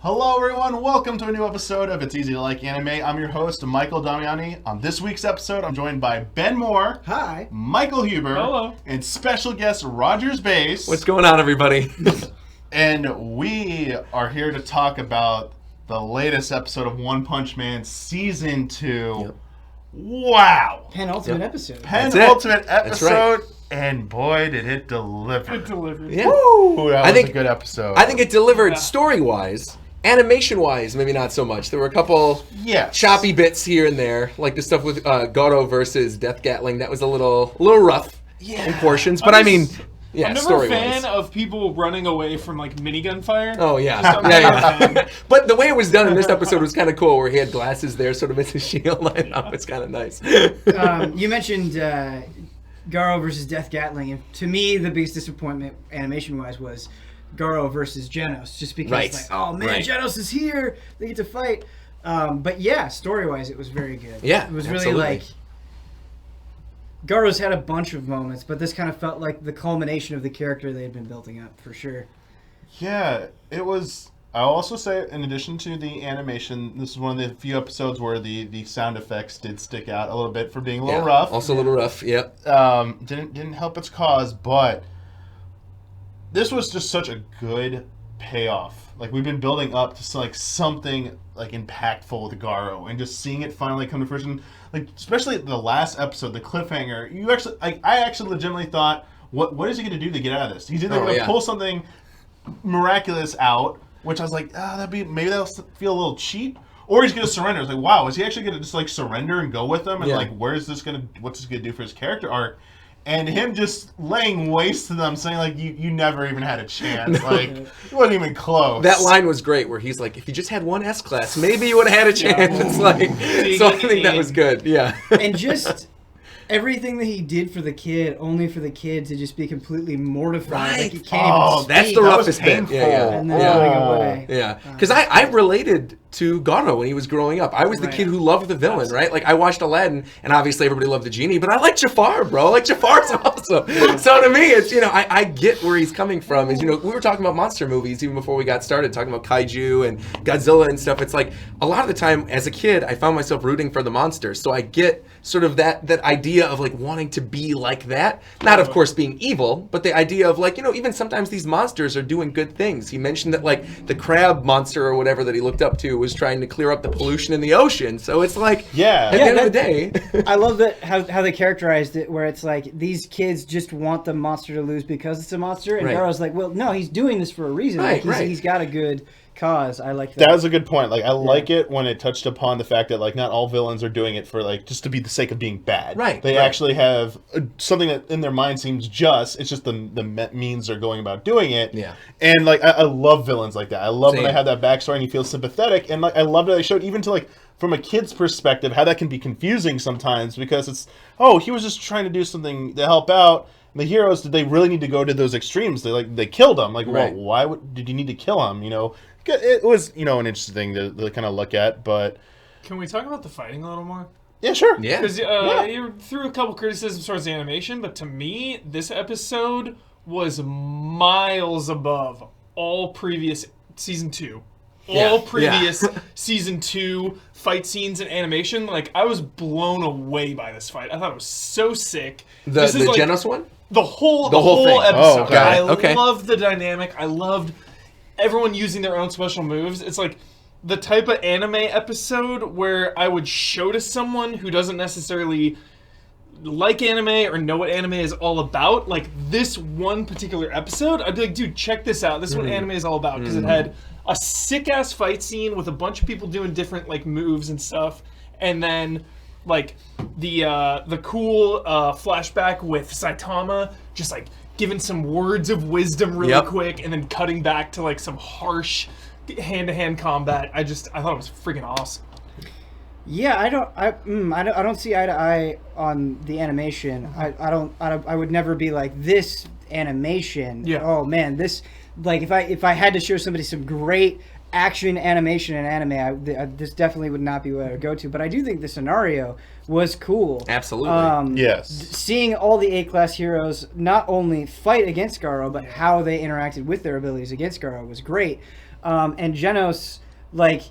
Hello everyone, welcome to a new episode of It's Easy to Like Anime. I'm your host, Michael Damiani. On this week's episode, I'm joined by Ben Moore. Hi. Michael Huber. Hello. And special guest, RogersBase. What's going on, everybody? And we are here to talk about the latest episode of One Punch Man Season 2. Yep. Wow. Penultimate episode. Penultimate That's episode. And boy, did it deliver. It delivered. Yeah. Woo, that I was think- a good episode. I think it delivered Yeah. story-wise. Animation-wise, maybe not so much. There were a couple choppy bits here and there, like the stuff with Goro versus Death Gatling. That was a little rough in portions, but I'm I'm never a story-wise. fan of people running away from like minigun fire. Oh yeah, Just, I'm never a fan. But the way it was done in this episode was kind of cool, where he had glasses there, sort of as a shield. I thought it's kind of nice. You mentioned Garo versus Death Gatling, and to me, the biggest disappointment animation-wise was Garo versus Genos, just because, Right. like, oh man, Right. Genos is here, they get to fight. But yeah, story-wise, it was very good. Yeah, it was absolutely. really like Garo's had a bunch of moments, but this kind of felt like the culmination of the character they had been building up for sure. Yeah, it was. I'll also say, in addition to the animation, this is one of the few episodes where the sound effects did stick out a little bit for being a little rough. Also a little rough. Yep. Didn't help its cause, but this was just such a good payoff. Like, we've been building up to like something like impactful with Garo, and just seeing it finally come to fruition. Like, especially the last episode, the cliffhanger. I actually legitimately thought, what is he going to do to get out of this? He's either going to pull something miraculous out, which I was like, maybe that'll feel a little cheap, or he's going to surrender. I was like, wow, is he actually going to just like surrender and go with them? And like, what's this going to do for his character arc? And him just laying waste to them, saying like, you never even had a chance. Like, it wasn't even close. That line was great, where he's like, if you just had one S-Class, maybe you would have had a chance. Yeah. It's like, so I think that was good, yeah. And just everything that he did for the kid, only for the kid to just be completely mortified. Like, he can't even That's speak. the That was roughest bit. painful. And then going away. Yeah, because I related to Garo when he was growing up. I was the Right. kid who loved the villain, right? Like, I watched Aladdin, and obviously everybody loved the genie, but I like Jafar, bro. Like, Jafar's awesome. So to me, it's, I get where he's coming from. Is, we were talking about monster movies even before we got started, talking about kaiju and Godzilla and stuff. It's like, a lot of the time, as a kid, I found myself rooting for the monsters. So I get sort of that idea of, like, wanting to be like that. Not, of course, being evil, but the idea of, like, even sometimes these monsters are doing good things. He mentioned that, like, the crab monster or whatever that he looked up to was trying to clear up the pollution in the ocean. So it's like, at the end of the day. I love that how they characterized it, where it's like these kids just want the monster to lose because it's a monster, and Right. Garo's like, well, no, he's doing this for a reason. Right, Like, right. he's got a good cause. I like that. That was a good point. Like, I like it when it touched upon the fact that, like, not all villains are doing it for, like, just to be the sake of being bad. Right, They right. actually have something that in their mind seems just. It's just the means they're going about doing it. Yeah. And, like, I love villains like that. I love when Same. they have that backstory and you feel sympathetic. And, like, I love that they showed, even to, like, from a kid's perspective, how that can be confusing sometimes, because it's, he was just trying to do something to help out. The heroes, did they really need to go to those extremes? They killed him. Like, Right. well, why did you need to kill him? It was, an interesting thing to kind of look at, but Can we talk about the fighting a little more? yeah, sure. Yeah. Because you threw a couple criticisms towards the animation, but to me, this episode was miles above all previous season 2. Yeah. All previous season 2 fight scenes and animation. Like, I was blown away by this fight. I thought it was so sick. The This is like Genos one? the whole thing. episode. Oh, got it. I Okay. loved the dynamic. I loved everyone using their own special moves. It's like the type of anime episode where I would show to someone who doesn't necessarily like anime or know what anime is all about. Like, this one particular episode, I'd be like, dude, check this out. This is what anime is all about. Because it had a sick-ass fight scene with a bunch of people doing different, like, moves and stuff. And then, like, the cool flashback with Saitama just, like, giving some words of wisdom really quick, and then cutting back to, like, some harsh hand-to-hand combat. I thought it was freaking awesome. Yeah, I don't see eye to eye on the animation. I would never be like, this animation. Yeah. Oh man, this, like, if I had to show somebody some great action, animation, and anime, this definitely would not be what I would go to. But I do think the scenario was cool. Absolutely. Yes. Seeing all the A-class heroes not only fight against Garo, but how they interacted with their abilities against Garo was great. And Genos, like,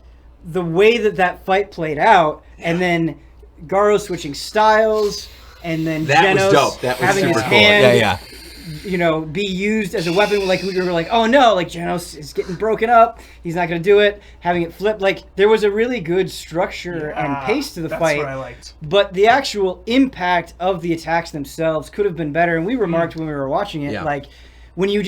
the way that fight played out, and then Garo switching styles, and then That Genos was dope. That was having super his cool. hand, Yeah. be used as a weapon. Like, we were like, oh no, like, Genos is getting broken up. He's not going to do it. Having it flip. Like, there was a really good structure and pace to the that's fight. what I liked. But the actual impact of the attacks themselves could have been better. And we remarked when we were watching it, like, when you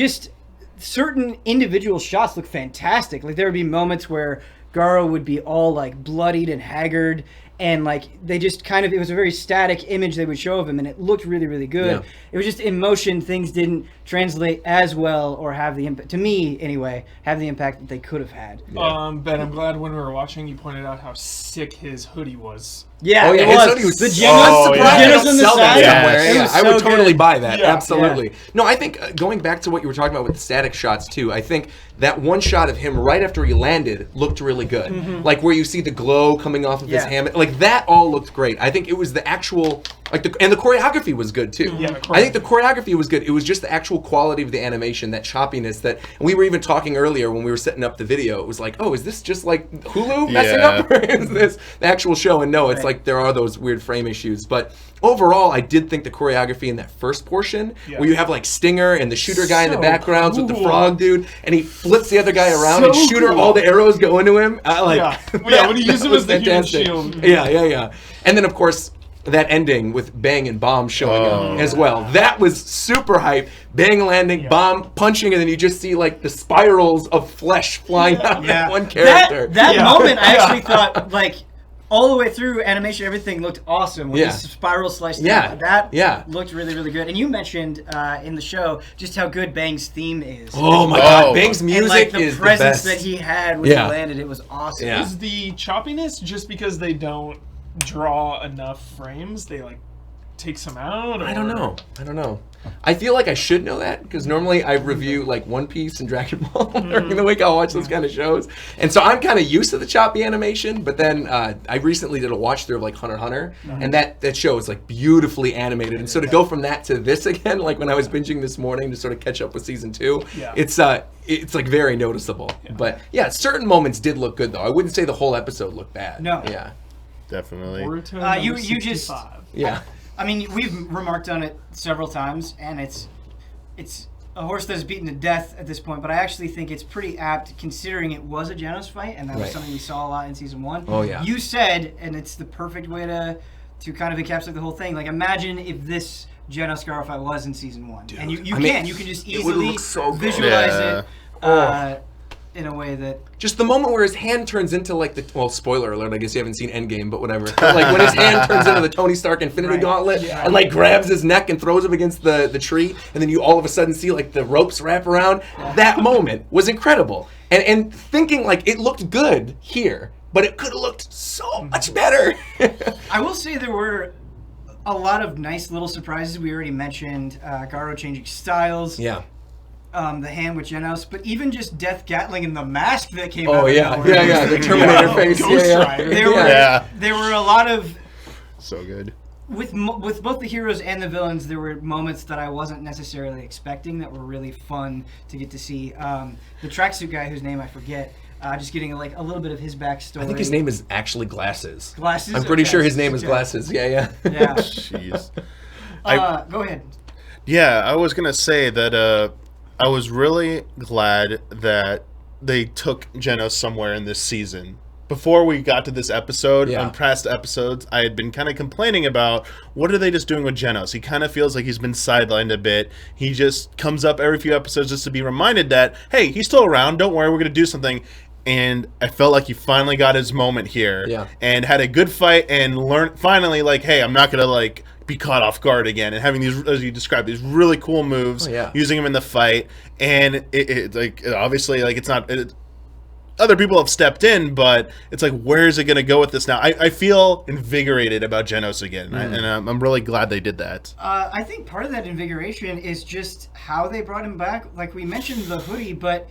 certain individual shots look fantastic. Like, there would be moments where Garo would be all, like, bloodied and haggard, and, like, they just kind of, it was a very static image they would show of him, and it looked really, really good. Yeah. It was just in motion, things didn't translate as well or have the impact, to me anyway, have the impact that they could have had. Ben, I'm glad when we were watching, you pointed out how sick his hoodie was. Yeah, Oh yeah, it his was. hoodie was The so Genos, surprised yeah. they Genos don't on the sell that side. somewhere. Yes. Yeah, It was I would so totally good. buy that. Yeah. Absolutely. No, I think going back to what you were talking about with the static shots too, I think that one shot of him right after he landed looked really good. Like where you see the glow coming off of his Yeah. helmet. Like that all looked great. I think it was the actual and the choreography was good too. Yeah, I think the choreography was good. It was just the actual quality of the animation, that choppiness that and we were even talking earlier when we were setting up the video. It was like, oh, is this just like Hulu messing Yeah. up, or is this the actual show? And no, it's like there are those weird frame issues. But overall, I did think the choreography in that first portion, where you have like Stinger and the shooter guy in the So backgrounds with the cool. frog dude, and he flips the other guy around So and shooter, cool. all the arrows go into him. Yeah. Yeah, when he used him was as the human fantastic. shield. Yeah. And then of course, that ending with Bang and Bomb showing up as well. That was super hype. Bang landing, Bomb punching, and then you just see like the spirals of flesh flying out of that one character. That Yeah. moment, I Yeah. actually thought, like, all the way through, animation, everything looked awesome. With the spiral slice. Yeah. That looked really, really good. And you mentioned in the show just how good Bang's theme is. Oh my Oh. god, Bang's music and, like, the is the presence best. that he had when Yeah. he landed, it was awesome. Yeah. Is the choppiness just because they don't draw enough frames? They like take some out? Or? I don't know. I feel like I should know that because normally I review like One Piece and Dragon Ball during the week. I'll watch those kind of shows, and so I'm kind of used to the choppy animation. But then I recently did a watch through of like Hunter x Hunter, and that show is like beautifully animated. And so to go from that to this again, like when I was binging this morning to sort of catch up with season 2, it's like very noticeable. But yeah, certain moments did look good though. I wouldn't say the whole episode looked bad. No. Yeah. Definitely. Boruto you number just- 65. Yeah. I mean, we've remarked on it several times, and it's a horse that's beaten to death at this point, but I actually think it's pretty apt considering it was a Genos fight, and that was Right. something we saw a lot in season 1. Oh, yeah. You said, and it's the perfect way to kind of encapsulate the whole thing, like imagine if this Genos Garo fight was in season 1. And you I mean, can just it would've easily looked so good. visualize Yeah. it in a way that... Just the moment where his hand turns into like spoiler alert, I guess you haven't seen Endgame, but whatever. But, like when his hand turns into the Tony Stark Infinity Right. Gauntlet and like grabs his neck and throws him against the tree, and then you all of a sudden see like the ropes wrap around. That moment was incredible. And thinking like it looked good here, but it could have looked so much better. I will say there were a lot of nice little surprises. We already mentioned Garo changing styles. Yeah. The hand with Genos, but even just Death Gatling and the mask that came Oh out of yeah. nowhere. Yeah. The Terminator Yeah. face. Ghost Yeah. Rider. There were a lot of So good. with both the heroes and the villains. There were moments that I wasn't necessarily expecting that were really fun to get to see. The tracksuit guy, whose name I forget, just getting like a little bit of his backstory. I think his name is actually Glasses. Glasses. I'm pretty Okay. sure his name is Okay. Glasses. Yeah. Yeah. Jeez. Go ahead. Yeah, I was gonna say that I was really glad that they took Genos somewhere in this season. Before we got to this episode, on past episodes, I had been kind of complaining about what are they just doing with Genos? He kind of feels like he's been sidelined a bit. He just comes up every few episodes just to be reminded that, hey, he's still around. Don't worry, we're going to do something. And I felt like he finally got his moment here and had a good fight and learned finally, like, hey, I'm not going to, like, be caught off guard again, and having these, as you described, these really cool moves, using them in the fight, and it like obviously like it's not other people have stepped in, but it's like where is it going to go with this now? I feel invigorated about Genos again, and I'm really glad they did that. I think part of that invigoration is just how they brought him back. Like we mentioned the hoodie, but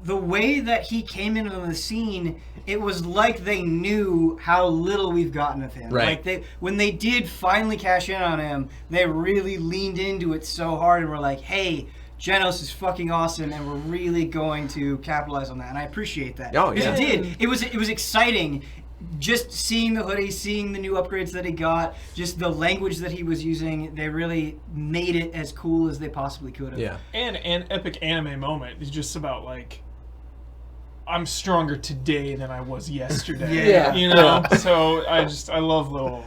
the way that he came into the scene, it was like they knew how little we've gotten of him. Right. Like when they did finally cash in on him, they really leaned into it so hard and were like, hey, Genos is fucking awesome, and we're really going to capitalize on that, and I appreciate that. Oh, because yeah. it did. It was exciting, just seeing the hoodie, seeing the new upgrades that he got, just the language that he was using. They really made it as cool as they possibly could have. Yeah. And an epic anime moment is just about like, I'm stronger today than I was yesterday. Yeah. You know. So I love little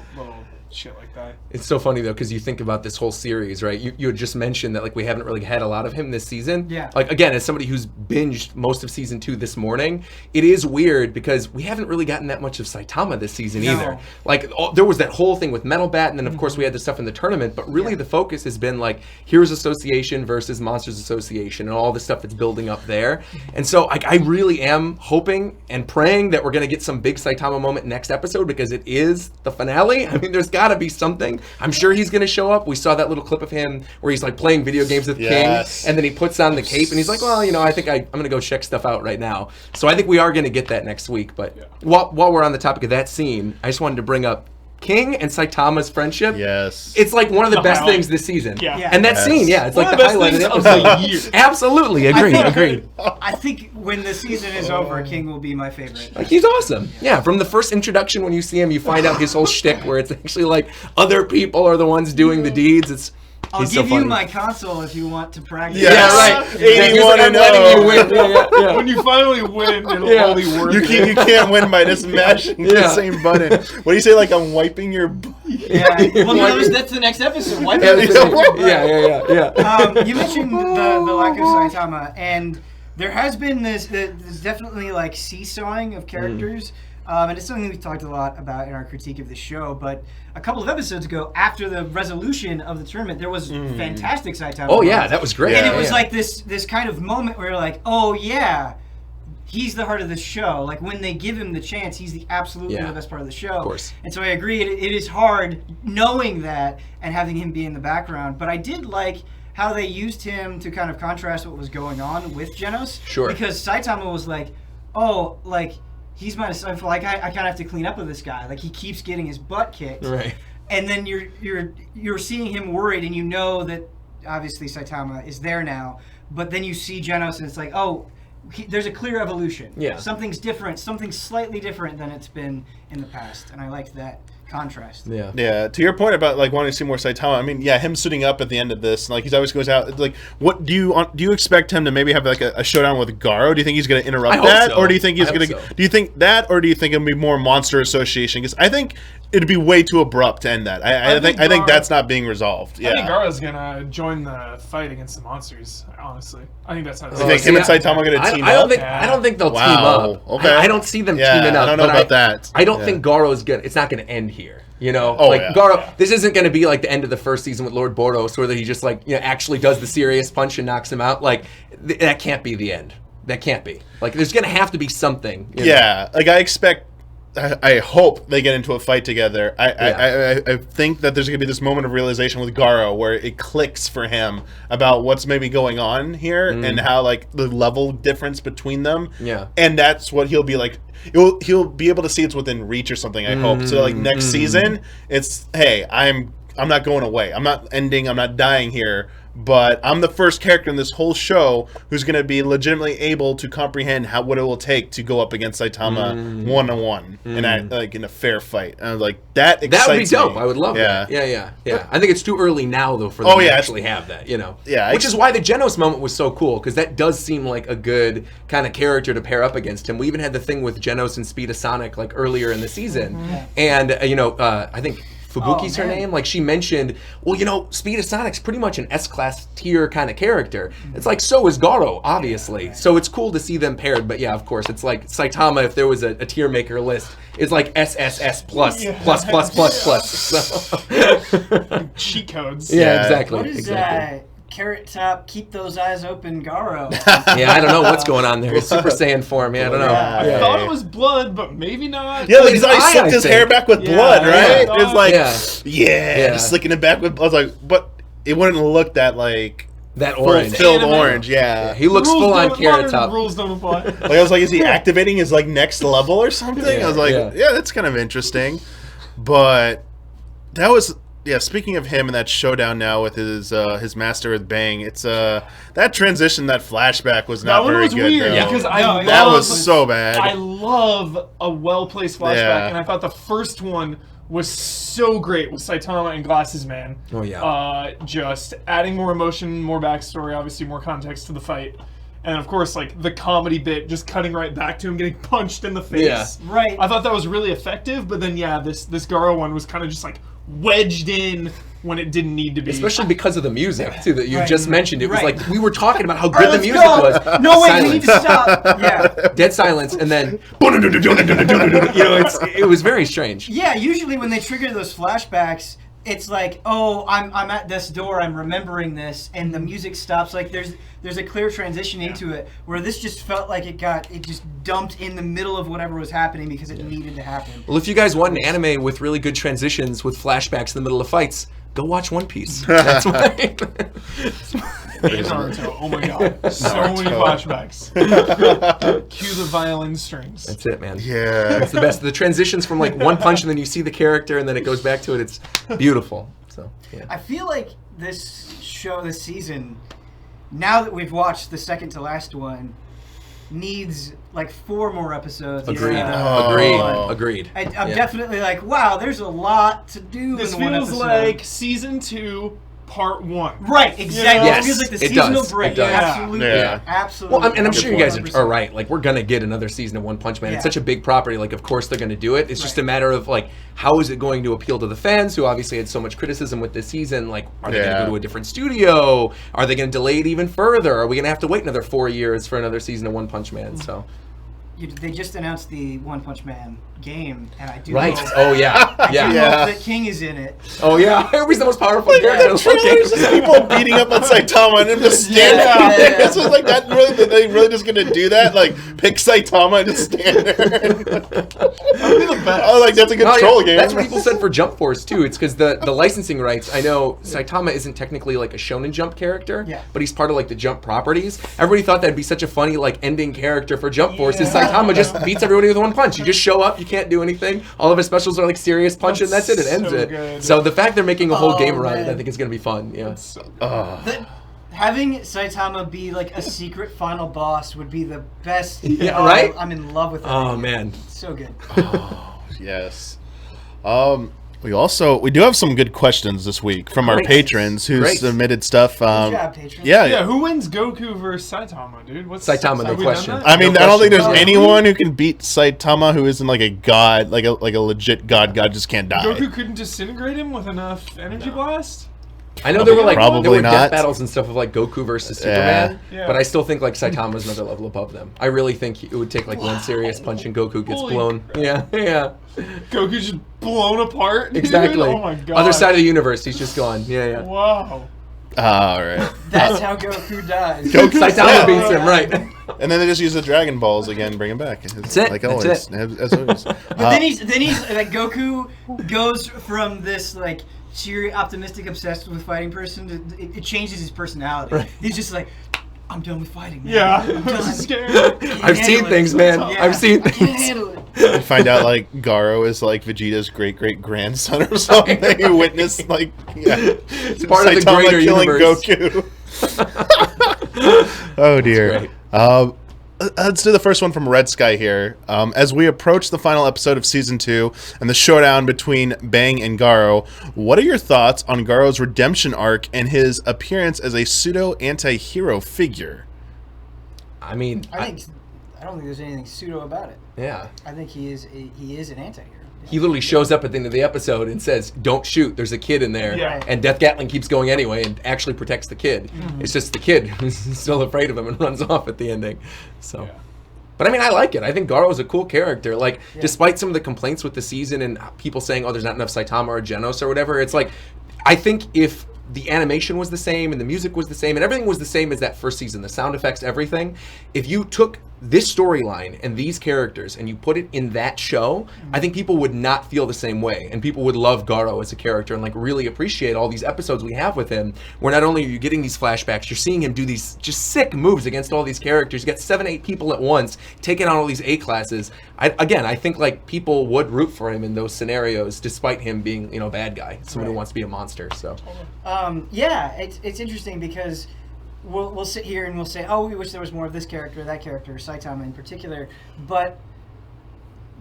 shit like that. It's so funny though, because you think about this whole series, right? You had just mentioned that like we haven't really had a lot of him this season. Yeah. Like again, as somebody who's binged most of season 2 this morning, it is weird because we haven't really gotten that much of Saitama this season either. Like there was that whole thing with Metal Bat, and then of course we had the stuff in the tournament. But really, the focus has been like Heroes Association versus Monsters Association, and all the stuff that's building up there. And so I really am hoping and praying that we're gonna get some big Saitama moment next episode, because it is the finale. I mean, there's got to be something. I'm sure he's going to show up. We saw that little clip of him where he's like playing video games with King, and then he puts on the cape and he's like, well, you know, I think I'm going to go check stuff out right now. So I think we are going to get that next week. But while we're on the topic of that scene, I just wanted to bring up King and Saitama's friendship. Yes. It's like one of the best highlight. things this season. Yeah. And that scene, it's One like of the the best highlight things of of the the episode. year. Absolutely. Agreed. I think when the season is over, King will be my favorite. Like, he's awesome. Yeah, from the first introduction when you see him, you find out his whole shtick where it's actually like other people are the ones doing the deeds. I'll He's give so you funny. my console if you want to practice. Yes. Yeah, right. Yeah. He's like, 81 I'm and letting you 0. win. Yeah. When you finally win, it'll Yeah. only work. You can't win by just mashing the same button. What do you say? Like I'm wiping your. Yeah. Well, no, that's the next episode. Why Yeah, yeah. You mentioned the lack of Saitama, and there has been there's definitely like seesawing of characters. And it's something we talked a lot about in our critique of the show. But a couple of episodes ago, after the resolution of the tournament, there was fantastic Saitama. Oh yeah, that was great. And it was Yeah. like this kind of moment where you're like, oh yeah, he's the heart of the show. Like when they give him the chance, he's the absolutely the best part of the show. Of course. And so I agree. It is hard knowing that and having him be in the background. But I did like how they used him to kind of contrast what was going on with Genos. Sure. Because Saitama was like, oh, like he's my disciple. Like I kind of have to clean up with this guy. Like he keeps getting his butt kicked. Right. And then you're seeing him worried, and you know that obviously Saitama is there now. But then you see Genos, and it's like, oh, there's a clear evolution. Yeah. Something's different. Something's slightly different than it's been in the past, and I liked that contrast. Yeah. Yeah, to your point about like wanting to see more Saitama, I mean, yeah, him suiting up at the end of this, like he always goes out. Like, what do you expect him to maybe have like a showdown with Garo? Do you think he's going to interrupt that, or do you think he's going to? Do you think that, or do you think it'll be more Monster Association? Because I think it'd be way too abrupt to end that. I think that's not being resolved. Yeah. I think Gaara's gonna join the fight against the monsters. Honestly, I think that's how. You think him and Saitama are going to team up? I don't think they'll team Wow. up. Okay. I don't see them teaming up. I don't know about that. I don't think Garo's gonna. It's not going to end here. You know, yeah. Garo. This isn't going to be like the end of the first season with Lord Boros, where he just like actually does the serious punch and knocks him out. Like that can't be the end. That can't be. Like there's going to have to be something. Yeah, like I hope they get into a fight together. I think that there's going to be this moment of realization with Garo where it clicks for him about what's maybe going on here and how like the level difference between them. Yeah. And that's what he'll be like. He'll be able to see it's within reach or something, I hope. So like next season, it's, hey, I'm not going away. I'm not ending. I'm not dying here. But I'm the first character in this whole show who's going to be legitimately able to comprehend what it will take to go up against Saitama one-on-one in a fair fight. And I was like, that excites That would be dope. me. I would love that. Yeah. I think it's too early now, though, for them to actually have that, Yeah. Which is why the Genos moment was so cool, because that does seem like a good kind of character to pair up against him. We even had the thing with Genos and Speed of Sonic, like, earlier in the season. And, I think Fubuki's her name. Like, she mentioned, well, Speed of Sonic's pretty much an S-class tier kind of character. It's like, so is Garo, obviously. So it's cool to see them paired. But yeah, of course, it's like Saitama, if there was a tier maker list, is like SSS plus. So. Cheat codes. Yeah, exactly. What is Carrot Top, keep those eyes open, Garo? Yeah, I don't know what's going on there. It's Super Saiyan form. Yeah, I don't know. I thought it was blood, but maybe not. Yeah, like he's always slicked his hair back with blood, right? Yeah. It's like, just slicking it back with blood. I was like, but it wouldn't look that like That orange. Filled Anime. orange, yeah. He looks full on Carrot Top. Rules don't apply. Like I was like, is he activating his like next level or something? I was like, Yeah. yeah, that's kind of interesting. But that was speaking of him and that showdown now with his master with Bang, it's that transition, that flashback was not That one very was good. weird though. because that was so bad. I love a well-placed flashback, Yeah. and I thought the first one was so great with Saitama and Glasses Man. Oh, yeah. Just adding more emotion, more backstory, obviously more context to the fight. And of course, like the comedy bit, just cutting right back to him getting punched in the face. Yeah. Right. I thought that was really effective, but then this Garo one was kind of just like wedged in when it didn't need to be. Especially because of the music, too, that you Right. just mentioned. It was Right. like, we were talking about how All good right, the let's music go. was. No, wait, Silence. we need to stop. Yeah. Dead silence, and then, it was very strange. Yeah, usually when they trigger those flashbacks, it's like, oh, I'm at this door, I'm remembering this, and the music stops. Like there's a clear transition into it, where this just felt like it just dumped in the middle of whatever was happening because it needed to happen. Well, if you guys want an anime with really good transitions with flashbacks in the middle of fights, go watch One Piece. That's why. And Naruto. Oh my god. So many flashbacks. Cue the violin strings. That's it, man. Yeah. It's the best. The transitions from like one punch and then you see the character and then it goes back to it. It's beautiful. So, yeah. I feel like this show, this season, now that we've watched the second to last one, needs like 4 more episodes. Agreed. Oh. Agreed. I'm Yeah. definitely like, wow, there's a lot to do This in one feels episode. like season 2, part 1. Right, exactly. Yes, it feels like the it seasonal does. break. It does. Absolutely. Yeah. Absolutely. Well, and I'm sure you guys 100%. are right. Like, we're going to get another season of One Punch Man. Yeah. It's such a big property. Like, of course they're going to do it. It's just a Right. matter of, like, how is it going to appeal to the fans who obviously had so much criticism with this season? Like, are they going to Yeah. go to a different studio? Are they going to delay it even further? Are we going to have to wait another 4 years for another season of One Punch Man? So, They just announced the One Punch Man game, and I do right. hope, Oh, yeah. I do Yeah. Yeah. hope that King is in it. Oh, yeah. He's the most powerful character. in the whole game. There's just people beating up on Saitama and him just standing Yeah. there. It's just like that. Really, they really just gonna do that? Like pick Saitama and just stand there. That would be the best. I was like, that's a good Oh, yeah. troll game. That's what people said for Jump Force too. It's because the licensing rights. I know Saitama isn't technically like a Shonen Jump character, Yeah. but he's part of like the Jump properties. Everybody thought that'd be such a funny like ending character for Jump Force. Is Yeah. Saitama just beats everybody with one punch? You just show up, you can't do anything. All of his specials are like serious punch, and that's it. It ends so it. good. So the fact they're making a whole Oh, game around it, man. I think is gonna be fun. Yeah. Having Saitama be like a secret final boss would be the best. Yeah, Oh, right? I'm in love with it. Oh man. So good. Yes. We do have some good questions this week from our Great. patrons who Great. submitted stuff. Good job, patron. Yeah, who wins Goku versus Saitama, dude? What's Saitama, no have we question. done that? I mean, No I don't think question. there's anyone who can beat Saitama who isn't like a god, like a legit god. God just can't die. Goku couldn't disintegrate him with enough energy blast? I know there were like Probably there were not. death battles and stuff of like Goku versus Superman, Yeah. but I still think like Saitama's another level above them. I really think it would take like one serious punch and Goku gets Holy blown. Yeah, yeah, Goku's just blown apart, dude? exactly. Oh my god. Other side of the universe, he's just gone. Yeah, yeah. Wow. All right. That's how Goku dies. Saitama beats him, right? And then they just use the Dragon Balls again, bring him back. That's it. Like That's always. it. As always. But then he's like Goku goes from this like cheery, optimistic, obsessed with fighting person to it changes his personality. Right. He's just like, I'm done with fighting. Man. Yeah, I'm I'm done. scared. Can't I've seen handle it. things, man. Yeah. I've seen I can't things. handle it. I find out like Garo is like Vegeta's great grandson or something. You witnessed like It's part of the Saitama greater killing universe. Goku. Oh dear. That's Let's do the first one from Red Sky here. As we approach the final episode of Season 2 and the showdown between Bang and Garo, what are your thoughts on Garo's redemption arc and his appearance as a pseudo-anti-hero figure? I mean, I don't think there's anything pseudo about it. yeah. I think he is an anti-hero. He literally shows up at the end of the episode and says, "Don't shoot. There's a kid in there." Yeah. And Death Gatling keeps going anyway and actually protects the kid. It's just the kid who's still afraid of him and runs off at the ending. So, Yeah. but I mean, I like it. I think Garo's a cool character. Like, despite some of the complaints with the season and people saying, "Oh, there's not enough Saitama or Genos or whatever," it's like, I think if the animation was the same and the music was the same and everything was the same as that first season, the sound effects, everything, if you took this storyline and these characters and you put it in that show, I think people would not feel the same way, and people would love Garo as a character and like really appreciate all these episodes we have with him, where not only are you getting these flashbacks, you're seeing him do these just sick moves against all these characters. You got 7-8 people at once taking on all these A classes. I think like people would root for him in those scenarios despite him being, a bad guy, someone who wants to be a monster. So it's interesting because we'll sit here and we'll say, oh, we wish there was more of this character, that character, Saitama in particular, but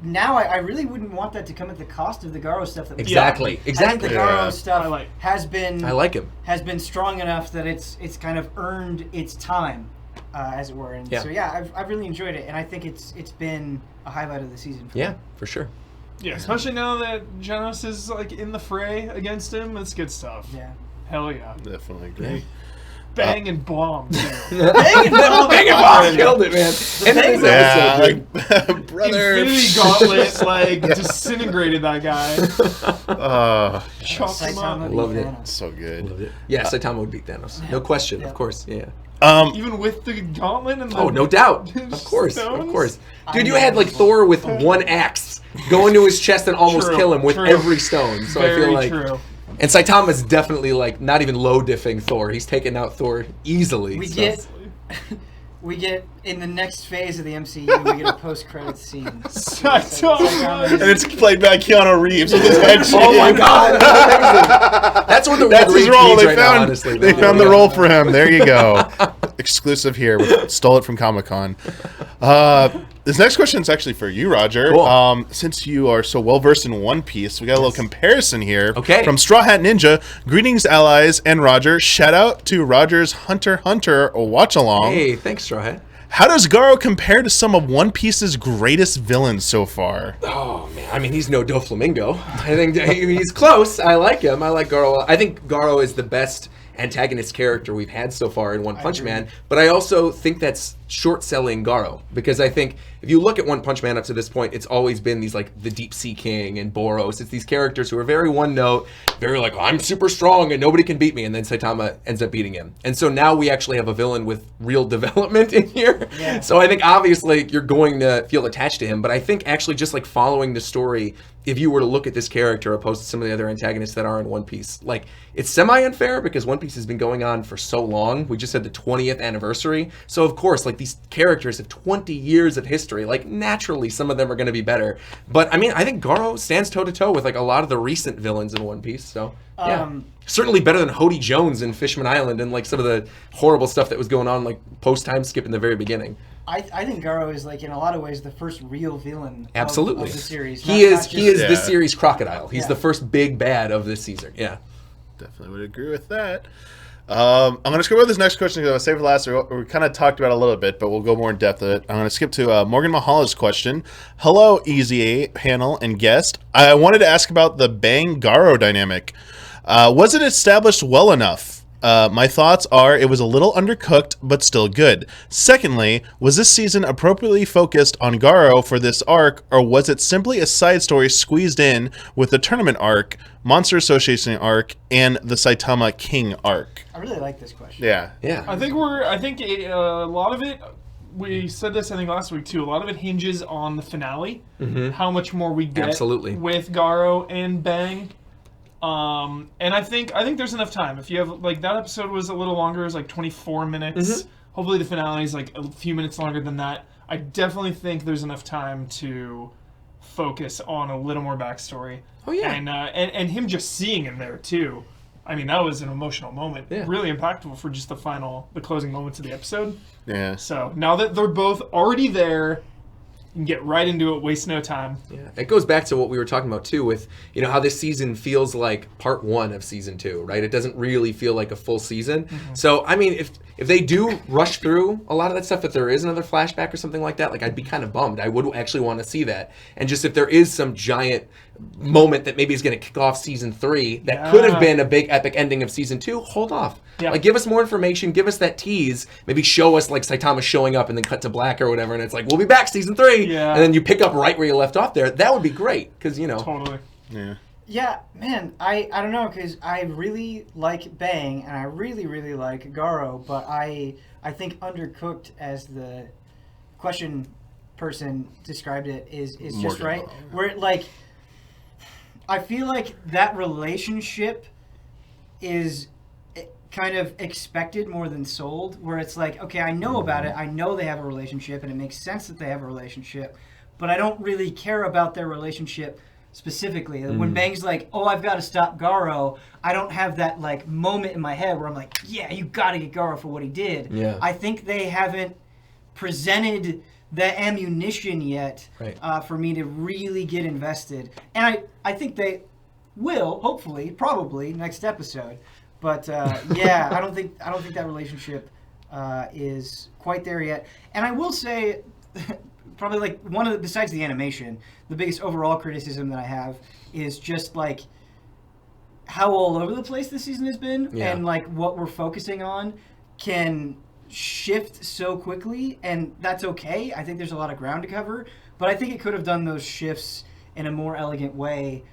now I really wouldn't want that to come at the cost of the Garo stuff that we Exactly. I think the Garo stuff I like him. Has been strong enough that it's kind of earned its time, as it were. And so I've really enjoyed it, and I think it's been a highlight of the season. For sure. Yeah, especially now that Genos is like in the fray against him. It's good stuff. Yeah. Hell yeah. Definitely agree. Bang and bomb. Bang and bomb killed it, man. Brother. Infinity Gauntlet disintegrated that guy. Chopped him up. Loved it. So good. Loved it. Yeah, Saitama would beat Thanos. No question. Of course. Yeah. Even with the gauntlet and the no doubt. Of course. stones? Of course. Dude, you had like Thor with one axe go into his chest and almost kill him with every stone. So I feel like true. And Saitama's definitely like not even low diffing Thor. He's taking out Thor easily. We get in the next phase of the MCU, we get a post-credits scene. Saitama. And it's played by Keanu Reeves with his head shaking. Oh my god! That's what the That's his role. They found honestly. they found the role for him. There you go. Exclusive here. Stole it from Comic-Con. This next question is actually for you, Roger. Cool. Since you are so well versed in One Piece, we got a little comparison here. Okay. From Straw Hat Ninja. Greetings, allies, and Roger. Shout out to Roger's Hunter x Hunter watch along. Hey, thanks, Straw Hat. How does Garo compare to some of One Piece's greatest villains so far? Oh man, I mean he's no Doflamingo. I think he's close. I like him. I like Garo. I think Garo is the best antagonist character we've had so far in One Punch Man, but I also think that's short-selling Garo, because I think if you look at One Punch Man up to this point, it's always been these like the Deep Sea King and Boros. It's these characters who are very one note, very like I'm super strong and nobody can beat me, and then Saitama ends up beating him. And so now we actually have a villain with real development in here. Yeah. So I think obviously you're going to feel attached to him, but I think actually just like following the story, if you were to look at this character opposed to some of the other antagonists that are in One Piece, like it's semi-unfair because One Piece has been going on for so long. We just had the 20th anniversary. So of course, like these characters have 20 years of history. Like naturally, some of them are going to be better. But I mean, I think Garo stands toe-to-toe with like a lot of the recent villains in One Piece. So yeah, certainly better than Hody Jones in Fishman Island and like some of the horrible stuff that was going on like post-time skip in the very beginning. I think Garo is like in a lot of ways the first real villain Absolutely. Of the series. He is this series crocodile. He's the first big bad of this season. Yeah. Definitely would agree with that. I'm going to skip over this next question because I was saved for last. We kind of talked about it a little bit, but we'll go more in depth with it. I'm going to skip to Morgan Mahala's question. Hello, Easy A panel and guest. I wanted to ask about the Bang Garo dynamic. Was it established well enough? My thoughts are it was a little undercooked, but still good. Secondly, was this season appropriately focused on Garo for this arc, or was it simply a side story squeezed in with the tournament arc, Monster Association arc, and the Saitama King arc? I really like this question. Yeah. I think a lot of it, we said this I think last week too, a lot of it hinges on the finale, how much more we get with Garo and Bang. And I think there's enough time. If you have like that episode was a little longer, it was like 24 minutes. Hopefully the finale is like a few minutes longer than that. I definitely think there's enough time to focus on a little more backstory. Oh yeah. And him just seeing him there too. I mean, that was an emotional moment. Yeah. Really impactful for just the closing moments of the episode. Yeah. So now that they're both already there, you can get right into it, waste no time. Yeah, it goes back to what we were talking about too with, how this season feels like part 1 of season 2, right? It doesn't really feel like a full season. So, I mean, if they do rush through a lot of that stuff, if there is another flashback or something like that, like I'd be kind of bummed. I would actually want to see that. And just if there is some giant moment that maybe is going to kick off season 3 that could have been a big epic ending of season 2, hold off. Yeah. Like give us more information, give us that tease, maybe show us like Saitama showing up and then cut to black or whatever, and it's like we'll be back season 3, and then you pick up right where you left off there. That would be great because totally. Yeah, man, I don't know, because I really like Bang and I really like Garo, but I think Undercooked as the question person described it is just Morgan right. Ball. Where like, I feel like that relationship is kind of expected more than sold, where it's like, okay, I know about it, I know they have a relationship, and it makes sense that they have a relationship, but I don't really care about their relationship specifically. When Bang's like, oh, I've got to stop Garo, I don't have that like moment in my head where I'm like, yeah, you got to get Garo for what he did. Yeah. I think they haven't presented the ammunition yet for me to really get invested, and I think they will, hopefully, probably next episode. But yeah, I don't think that relationship is quite there yet. And I will say, probably like besides the animation, the biggest overall criticism that I have is just like how all over the place this season has been, and like what we're focusing on can shift so quickly, and that's okay. I think there's a lot of ground to cover, but I think it could have done those shifts in a more elegant way.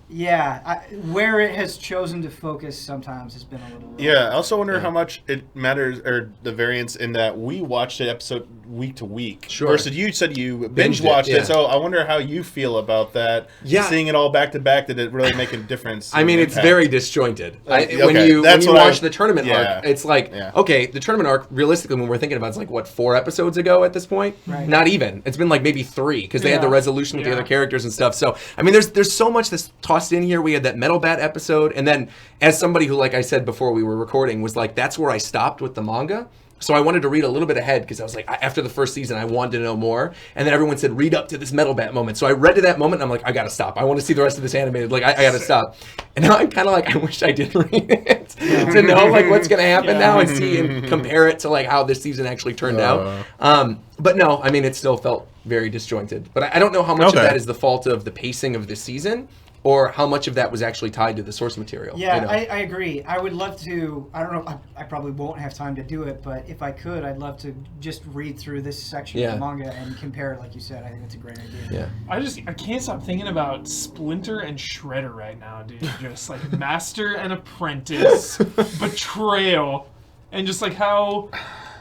Where it has chosen to focus sometimes has been a little rough. Yeah, I also wonder how much it matters, or the variance in that we watched the episode week to week. Sure. Versus you said you binge watched it, so I wonder how you feel about that. Yeah. Seeing it all back to back, did it really make a difference? I mean, it's very disjointed. When you watch the tournament arc, it's like, okay, the tournament arc, realistically, when we're thinking about it, it's like, what, 4 episodes ago at this point? Right. Not even. It's been like maybe 3, because they had the resolution with the other characters and stuff. So, I mean, there's so much that's tossed in here. We had that Metal Bat episode, and then as somebody who, like I said before we were recording, was like, that's where I stopped with the manga. So I wanted to read a little bit ahead, because I was like, after the first season, I wanted to know more. And then everyone said, read up to this Metal Bat moment. So I read to that moment, and I'm like, I gotta stop. I want to see the rest of this animated. Like, I gotta stop. And now I'm kind of like, I wish I did read it to know like what's gonna happen now, and see and compare it to like how this season actually turned out. But no, I mean, it still felt very disjointed. But I don't know how much of that is the fault of the pacing of the season, or how much of that was actually tied to the source material. Yeah, I agree. I would love to, I don't know, I probably won't have time to do it, but if I could, I'd love to just read through this section of the manga and compare it like you said. I think that's a great idea. Yeah. I can't stop thinking about Splinter and Shredder right now, dude. Just like master and apprentice, betrayal, and just like how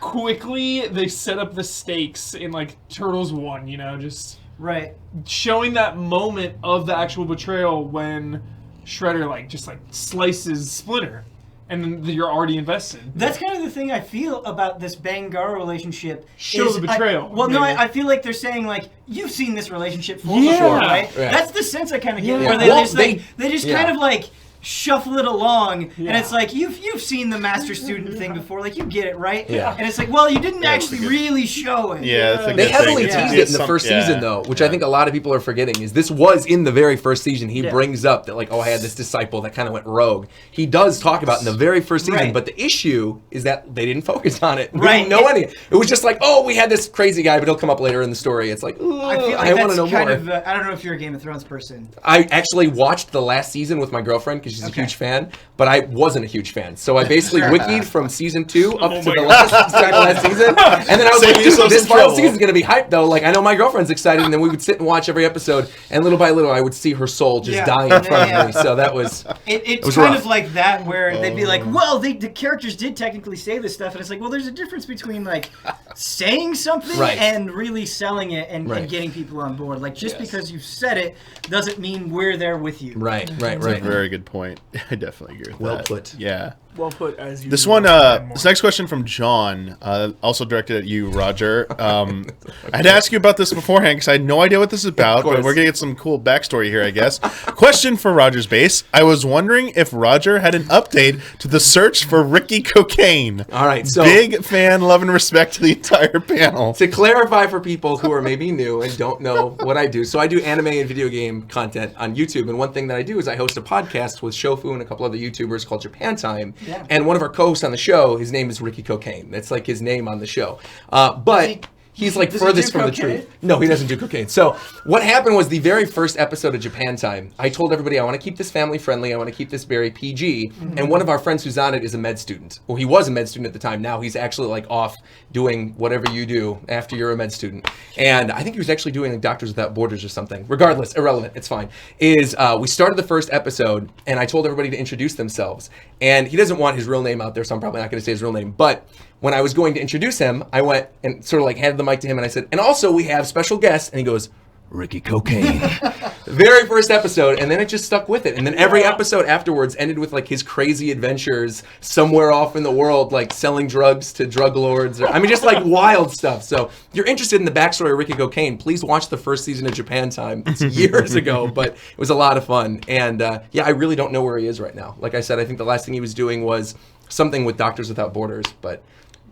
quickly they set up the stakes in like Turtles 1, you know, just... Right. Showing that moment of the actual betrayal when Shredder like just like slices Splinter, and then you're already invested. That's kind of the thing I feel about this Bang-Garo relationship. Show the betrayal. I feel like they're saying like, you've seen this relationship before, right? That's the sense I kind of get. Where they just kind of like shuffle it along, and it's like, you've seen the master-student thing before, like, you get it, right? Yeah. And it's like, well, you didn't actually really show it. Yeah, that's a they good heavily thing. teased it in the first season, though, which I think a lot of people are forgetting, is this was in the very first season. He brings up that, like, oh, I had this disciple that kind of went rogue. He does talk about it in the very first season, but the issue is that they didn't focus on it. We didn't know any. It was just like, oh, we had this crazy guy, but he'll come up later in the story. It's like, I want to know more. I don't know if you're a Game of Thrones person. I actually watched the last season with my girlfriend, because she's a huge fan. But I wasn't a huge fan. So I basically wikied from season 2 up to the last season. And then I was like, dude, this final season's going to be hyped, though. Like, I know my girlfriend's excited. And then we would sit and watch every episode. And little by little, I would see her soul just die in front of me. So that was It's kind of like that, where they'd be like, well, the characters did technically say this stuff. And it's like, well, there's a difference between, like, saying something and really selling it and getting people on board. Like, just because you said it doesn't mean we're there with you. Right. That's a very good point. I definitely agree with that. Well put. Yeah. Well put, as you. This one, this next question from John, also directed at you, Roger. I had to ask you about this beforehand because I had no idea what this is about, but we're going to get some cool backstory here, I guess. Question for RogersBase. I was wondering if Roger had an update to the search for Ricky Cocaine. All right, so... Big fan, love, and respect to the entire panel. To clarify for people who are maybe new and don't know what I do, so I do anime and video game content on YouTube, and one thing that I do is I host a podcast with Shofu and a couple other YouTubers called Japan Time. Yeah. And one of our co-hosts on the show, his name is Ricky Cocaine. That's like his name on the show. But he's like furthest from the truth. No, he doesn't do cocaine. So what happened was the very first episode of Japan Time, I told everybody I want to keep this family friendly. I want to keep this very PG. Mm-hmm. And one of our friends who's on it is a med student. Well, he was a med student at the time. Now he's actually like off doing whatever you do after you're a med student. And I think he was actually doing like Doctors Without Borders or something. Regardless, irrelevant. It's fine. We started the first episode and I told everybody to introduce themselves. And he doesn't want his real name out there, so I'm probably not going to say his real name. But when I was going to introduce him, I went and sort of like handed the mic to him, and I said, and also we have special guests, and he goes, Ricky Cocaine. Very first episode, and then it just stuck with it. And then every episode afterwards ended with like his crazy adventures somewhere off in the world, like selling drugs to drug lords. I mean, just like wild stuff. So if you're interested in the backstory of Ricky Cocaine, please watch the first season of Japan Time. It's years ago, but it was a lot of fun. And I really don't know where he is right now. Like I said, I think the last thing he was doing was something with Doctors Without Borders, but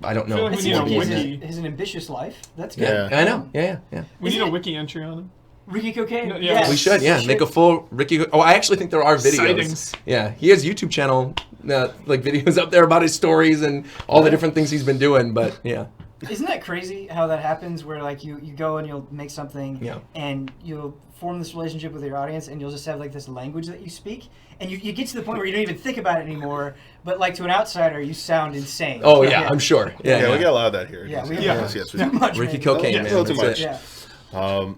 I don't know. I feel like we need a His an ambitious life. That's good. Yeah, I know. Yeah. We need a wiki entry on him. Ricky Cocaine? Yeah. Yes. We should, make a full Ricky. Oh, I actually think there are videos. Sightings. Yeah, he has YouTube channel, like videos up there about his stories and all the different things he's been doing. But yeah. Isn't that crazy how that happens? Where like you go and you'll make something, and you'll form this relationship with your audience, and you'll just have like this language that you speak, and you get to the point where you don't even think about it anymore. But like to an outsider, you sound insane. Oh yeah, I'm sure. Yeah, we get a lot of that here. Yeah, we yes, too much. Ricky maybe. Cocaine, Yeah, man. a little too That's much. it. Yeah.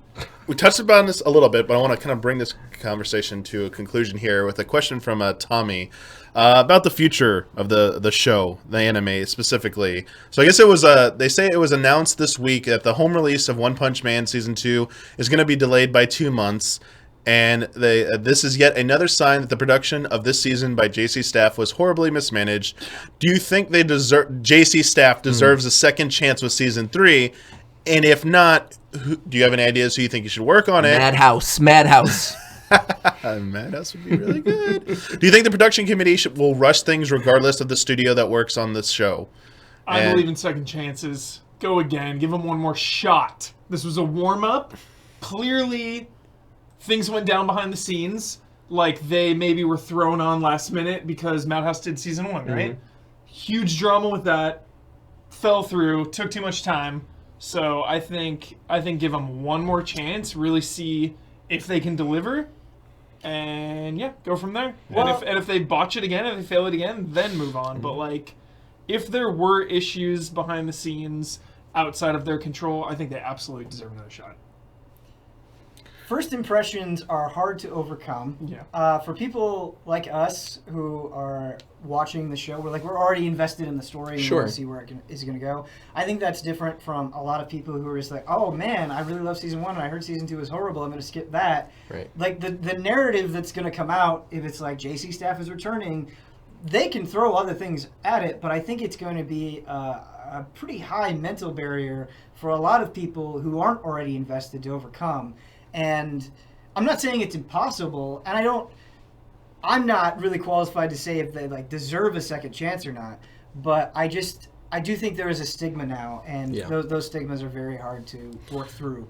We touched upon this a little bit, but I want to kind of bring this conversation to a conclusion here with a question from Tommy about the future of the show, the anime specifically. So I guess it was they say it was announced this week that the home release of One Punch Man Season 2 is going to be delayed by 2 months. And this is yet another sign that the production of this season by JC Staff was horribly mismanaged. Do you think JC Staff deserves a second chance with Season 3? And if not, do you have any ideas who you think you should work on it? Madhouse. Madhouse would be really good. Do you think the production committee will rush things regardless of the studio that works on this show? I believe in second chances. Go again. Give them one more shot. This was a warm-up. Clearly, things went down behind the scenes. Like, they maybe were thrown on last minute because Madhouse did Season 1, right? Huge drama with that. Fell through. Took too much time. So I think give them one more chance, really see if they can deliver, and go from there. Well, and if they botch it again, if they fail it again, then move on. But like, if there were issues behind the scenes outside of their control, I think they absolutely deserve another shot. First impressions are hard to overcome. Yeah. For people like us who are watching the show, we're already invested in the story and we want to see where it is going to go. I think that's different from a lot of people who are just like, oh man, I really love Season 1 and I heard Season 2 was horrible, I'm going to skip that. Right. Like the narrative that's going to come out, if it's like JC Staff is returning, they can throw other things at it, but I think it's going to be a pretty high mental barrier for a lot of people who aren't already invested to overcome. And I'm not saying it's impossible, and I'm not really qualified to say if they like deserve a second chance or not, but I do think there is a stigma now, and those stigmas are very hard to work through.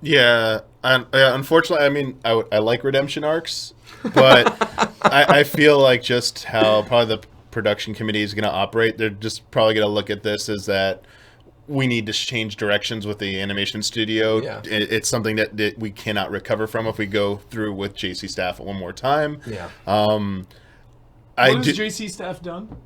Yeah, unfortunately, I mean, I like redemption arcs, but I feel like just how probably the production committee is going to operate, they're just probably going to look at this as that we need to change directions with the animation studio. Yeah. It's something that we cannot recover from if we go through with JC Staff one more time. Yeah. What has JC Staff done?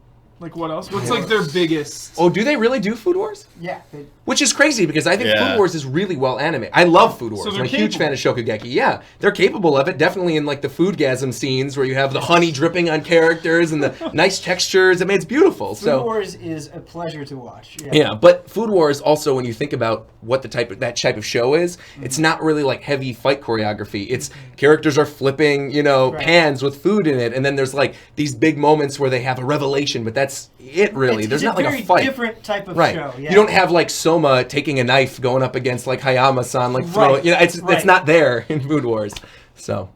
Like, what else? What's like their biggest? Oh, do they really do Food Wars? Yeah. Which is crazy because I think Food Wars is really well animated. I love Food Wars. So I'm a huge fan of Shokugeki. Yeah, they're capable of it. Definitely in like the foodgasm scenes where you have the honey dripping on characters and the nice textures. I mean, it's beautiful. Food Wars is a pleasure to watch. Yeah, but Food Wars also, when you think about what that type of show is, it's not really like heavy fight choreography. It's characters are flipping, pans with food in it, and then there's like these big moments where they have a revelation, but that's it really. There's not like a fight. It's a very different type of show. Yeah. You don't have like Soma taking a knife going up against like Hayama-san, like throwing. It's not there in Food Wars. So.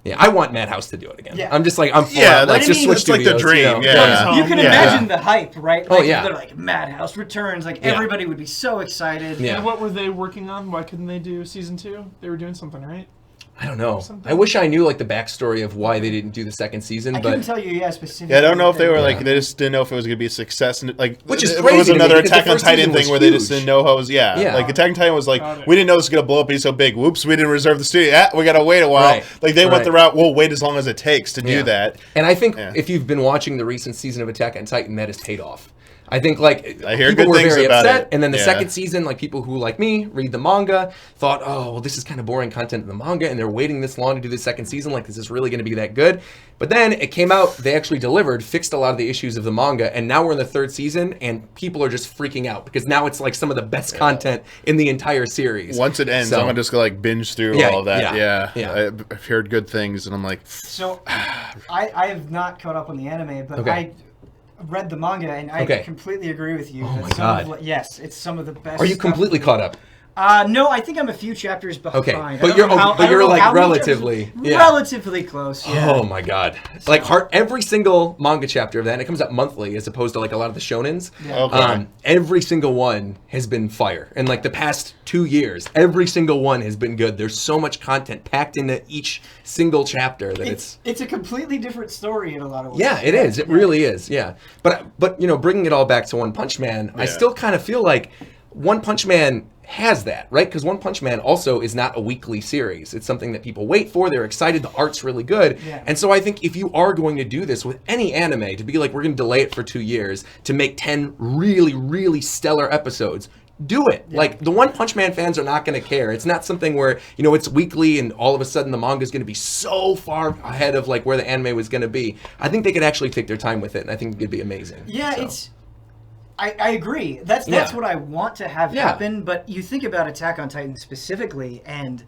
Yeah, I want Madhouse to do it again. Yeah. I'm just like, let's just switch studios. Like the dream, You can imagine the hype, right? Like, they're like, Madhouse returns, like everybody would be so excited. Yeah. And what were they working on? Why couldn't they do Season 2? They were doing something, right? I don't know. I wish I knew like the backstory of why they didn't do the second season. I couldn't tell you, specifically. Yeah, I don't know if they were like they just didn't know if it was going to be a success. And like, which is crazy. It was another Attack on Titan thing where they just didn't know how it was. Yeah. Like Attack on Titan was like, we didn't know it was going to blow up, be so big. Whoops, we didn't reserve the studio. We got to wait a while. Right. Like they went the route. We'll wait as long as it takes to do that. And I think if you've been watching the recent season of Attack on Titan, that has paid off. I think like I hear people good were things very about upset, it. and then the Yeah. second season, like people who like me read the manga thought, oh, well, this is kind of boring content in the manga, and they're waiting this long to do the second season. Like, this is really going to be that good? But then it came out, they actually delivered, fixed a lot of the issues of the manga, and now we're in the third season, and people are just freaking out because now it's like some of the best content in the entire series. Once it ends, I'm gonna just go like binge through all of that. Yeah. I've heard good things, and I'm like, So, I have not caught up on the anime, but Okay. I read the manga, and I Okay. completely agree with you. Oh that my some of God. yes, it's some of the best. Are you stuff completely we- caught up? No, I think I'm a few chapters behind. Okay, I but don't you're know how- but I don't you're know like how many relatively chapters- relatively close. Yeah. Oh my god! Like every single manga chapter of that, and it comes out monthly as opposed to like a lot of the shonens. Yeah. Okay. Every single one has been fire, and like the past 2 years, every single one has been good. There's so much content packed into each single chapter that It's a completely different story in a lot of ways. yeah, it is. It really is. Yeah, but you know, bringing it all back to One Punch Man, I still kind of feel like One Punch Man has that, right? Because One Punch Man also is not a weekly series. It's something that people wait for. They're excited. The art's really good. Yeah. And so I think if you are going to do this with any anime, to be like, we're going to delay it for 2 years to make 10 really, really stellar episodes, do it. Like, the One Punch Man fans are not going to care. It's not something where, you know, it's weekly and all of a sudden the manga is going to be so far ahead of like where the anime was going to be. I think they could actually take their time with it, and I think it could be amazing. Yeah, So. it's. I agree. That's Yeah. what I want to have Yeah. happen. But you think about Attack on Titan specifically, and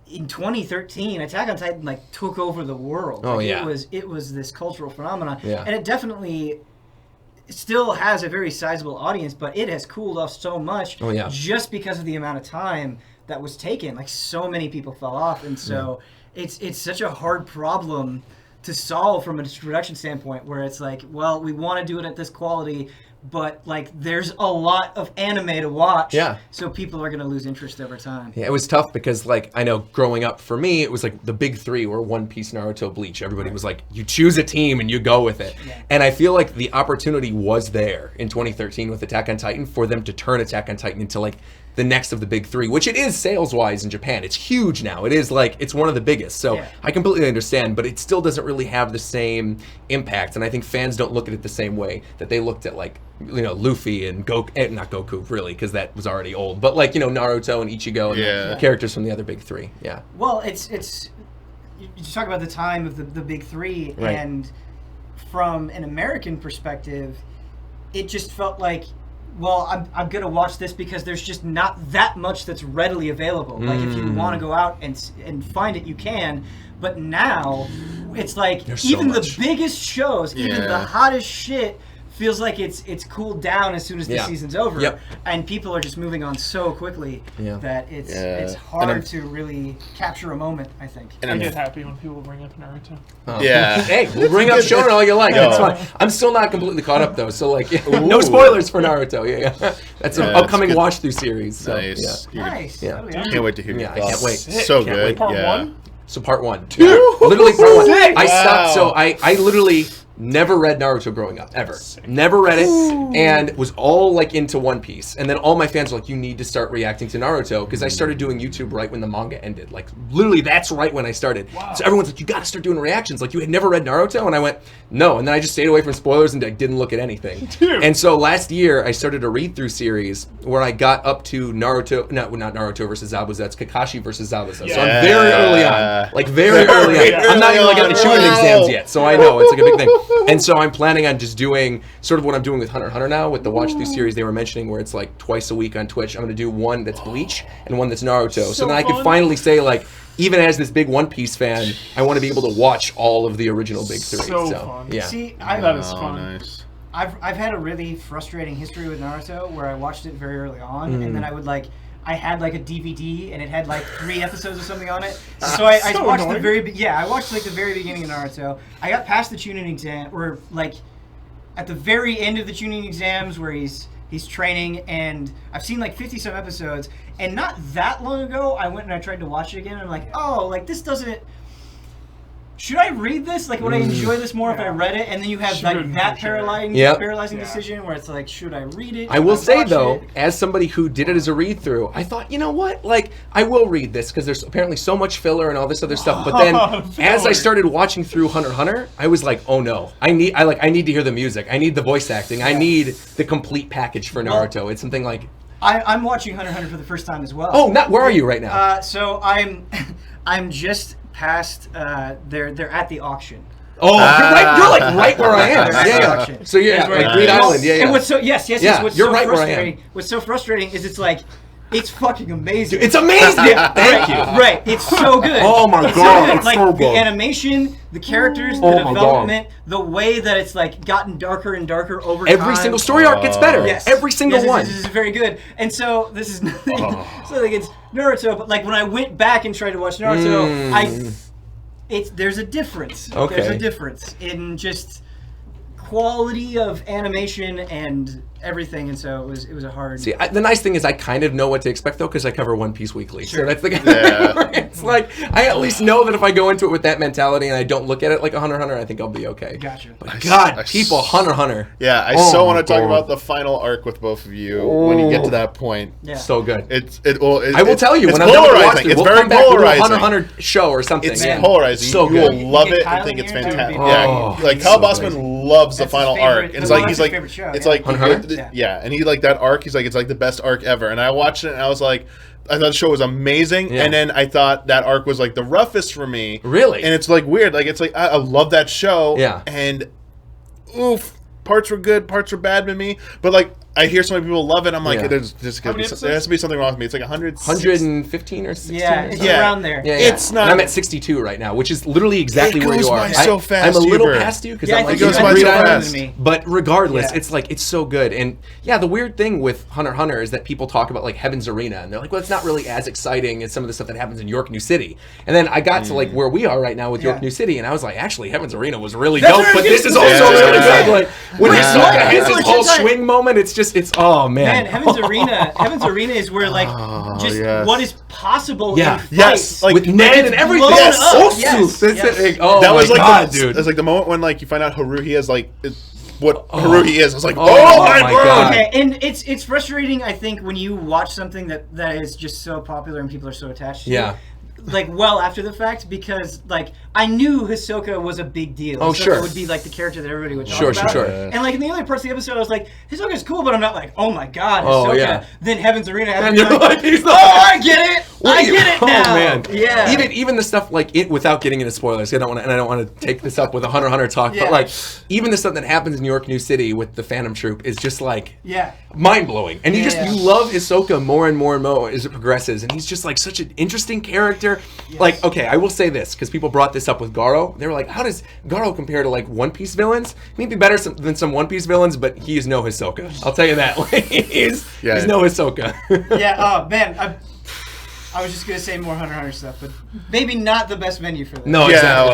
in 2013, Attack on Titan like took over the world. Oh, Like, yeah. it was this cultural phenomenon, Yeah. and it definitely still has a very sizable audience. But it has cooled off so much, Oh, yeah. just because of the amount of time that was taken. Like, so many people fell off, and so it's such a hard problem to solve from a production standpoint, where it's like, well, we want to do it at this quality, but like there's a lot of anime to watch, Yeah. so people are going to lose interest over time. Yeah, it was tough because, like, I know growing up for me, it was like the big three were One Piece, Naruto, Bleach. Everybody was like, you choose a team and you go with it. Yeah. And I feel like the opportunity was there in 2013 with Attack on Titan for them to turn Attack on Titan into like the next of the big three, which it is sales-wise in Japan. It's huge now. It is like, it's one of the biggest. So Yeah. I completely understand, but it still doesn't really have the same impact. And I think fans don't look at it the same way that they looked at, like, you know, Luffy and Goku, not Goku really, because that was already old, but like, you know, Naruto and Ichigo and the characters from the other big three. Yeah. Well, it's you talk about the time of the big three, Right. and from an American perspective, it just felt like, well, I'm gonna watch this because there's just not that much that's readily available. Like, if you want to go out and find it, you can. But now, it's like There's so even much. the biggest shows, even the Yeah. hottest shit, feels like it's cooled down as soon as the Yeah. season's over, Yep. and people are just moving on so quickly Yeah. that it's And hard I'm- to really capture a moment, I think. And I I'm- get happy when people bring up Naruto. Oh. Yeah. Hey, we'll bring up Shonen all you like. No. That's fine. I'm still not completely caught up though, so like, no Ooh. spoilers for Naruto. Yeah. That's an Yeah, upcoming it's good. watch through series. So, Nice. Yeah. Nice. Yeah. Oh, yeah. Can't wait to hear Yeah, your I thoughts. can't wait. So Can't good. wait. Part yeah. one? So part one. Yeah. Literally part one. Sick! I stopped. Wow. So I literally never read Naruto growing up ever. Never read it, and was all like into One Piece. And then all my fans were like, "You need to start reacting to Naruto," because I started doing YouTube right when the manga ended. Like literally, that's right when I started. Wow. So everyone's like, "You got to start doing reactions." Like, you had never read Naruto, and I went, "No." And then I just stayed away from spoilers and I didn't look at anything. Dude. And so last year I started a read through series where I got up to Naruto, not Naruto versus Zabuza, it's Kakashi versus Zabuza. So I'm very early on, like very early on. I'm not even like at the tutoring Wow. exams yet, so I know it's like a big thing. And so I'm planning on just doing sort of what I'm doing with Hunter x Hunter now with the watch through series they were mentioning, where it's like twice a week on Twitch. I'm gonna do one that's Bleach and one that's Naruto. So So then I can fun. finally say, like, even as this big One Piece fan, I want to be able to watch all of the original big three. So fun. yeah. See, That is Oh, fun. nice. I've had a really frustrating history with Naruto where I watched it very early on, and then I would like. I had like a DVD and it had like 3 episodes or something on it. So I So watched annoying. I watched like the very beginning of Naruto. I got past the tuning exam, or like at the very end of the tuning exams where he's training, and I've seen like 50 some episodes, and not that long ago I went and I tried to watch it again, and I'm like, oh, like this doesn't. should I read this? Like, would I enjoy this more if I read it? And then you have like that paralyzing decision where it's like, should I read it? I will say though, as somebody who did it as a read through, I thought, you know what? Like, I will read this because there's apparently so much filler and all this other stuff. But then, as I started watching through Hunter x Hunter, I was like, oh no, I need to hear the music. I need the voice acting. I need the complete package for Naruto. It's something like. I'm watching Hunter x Hunter for the first time as well. Oh, where are you right now? So I'm just past. They're at the auction. Oh, you're like right where I am. Yeah. So yeah, like Green Island. Yeah. And what's so yes. What's you're so right frustrating? where I am. What's so frustrating is it's like. It's fucking amazing. It's amazing. Thank you. Right. It's so good. Oh my it's god. So good. It's like so good. the animation, the characters, the development, the way that it's like gotten darker and darker over time. Every single story arc gets better. Yes. Every single one. This is very good. And so this is nothing against Naruto, but like when I went back and tried to watch Naruto, there's a difference. Okay. There's a difference in just quality of animation and everything, and so it was a hard. See, the nice thing is I kind of know what to expect though because I cover One Piece weekly. Sure. So that's the it's like I at least know that if I go into it with that mentality and I don't look at it like a Hunter x Hunter, I think I'll be okay. Gotcha. But people, Hunter x Hunter. Yeah, I so want to talk about the final arc with both of you when you get to that point. Yeah. So good. I will tell you it's when I'm done polarizing. with It's we'll very come back, we'll do a polarizing. Hunter x Hunter show or something. It's Man. polarizing. So you good. will love Get it Kyle and think in it's here, that would fantastic. be Yeah, like so Kyle amazing. Bossman loves the That's his final favorite- arc, and it's well, like that's he's his like favorite show, it's yeah. like Hunter x Hunter? and he like that arc. He's like it's like the best arc ever. And I watched it and I was like. I thought the show was amazing, and then I thought that arc was like the roughest for me. Really? And it's like weird. Like it's like I love that show. Yeah. And parts were good, parts were bad with me. But like I hear so many people love it. I'm like, there has to be something wrong with me. It's like 115 or 16. Yeah, it's around there. Yeah. It's not. And I'm at 62 right now, which is literally exactly where you are. It goes by so fast. I'm a little Hubert. past you because Yeah, I'm I like think it goes by Green so Island. fast. But regardless, Yeah. it's like it's so good. And yeah, the weird thing with Hunter x Hunter is that people talk about like Heaven's Arena, and they're like, well, it's not really as exciting as some of the stuff that happens in York New City. And then I got to like where we are right now with York New City, and I was like, actually, Heaven's Arena was really dope, but this is also really good. Like when Hisoka has his whole swing moment, it's oh man. Heaven's Arena is where like what is possible. Yeah. In Yes, fights. like with Ned and everything. blown Yes. up. Oh, Yes. yes. Oh that was my like god, dude. It's like the moment when like you find out Haruhi has like what Haruhi is. I was like, Oh my my god. God. Okay, and it's frustrating. I think when you watch something that is just so popular and people are so attached to. Yeah. Like well after the fact, because like I knew Hisoka was a big deal. Oh, Hisoka sure. would be like the character that everybody would talk Sure, about. sure. And like in the other parts of the episode, I was like, Hisoka's cool, but I'm not like, oh my god, Oh, Hisoka. yeah. Then Heaven's Arena has And to be you're like, he's oh, not- I get it. I get it now. Oh man, Yeah. Even the stuff like it without getting into spoilers. I don't want to take this up with a Hunter x Hunter talk, Yeah. but like even the stuff that happens in New York New City with the Phantom Troop is just like Yeah. mind blowing, and you Yeah. love Hisoka more and more and more as it progresses, and he's just like such an interesting character. Yes. Like okay, I will say this because people brought this up with Garo. They were like, how does Garo compare to like One Piece villains? Maybe better than some One Piece villains, but he is no Hisoka. I'll tell you that. Like, he's no Hisoka. Yeah. Oh man. I was just gonna say more Hunter x Hunter stuff, but maybe not the best venue for that. No,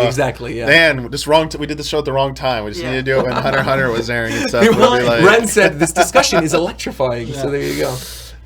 exactly. Yeah. Man, just wrong. We did the show at the wrong time. We just needed to do it when Hunter x Hunter was airing and stuff. Well, We'd be like, Ren said this discussion is electrifying, so there you go.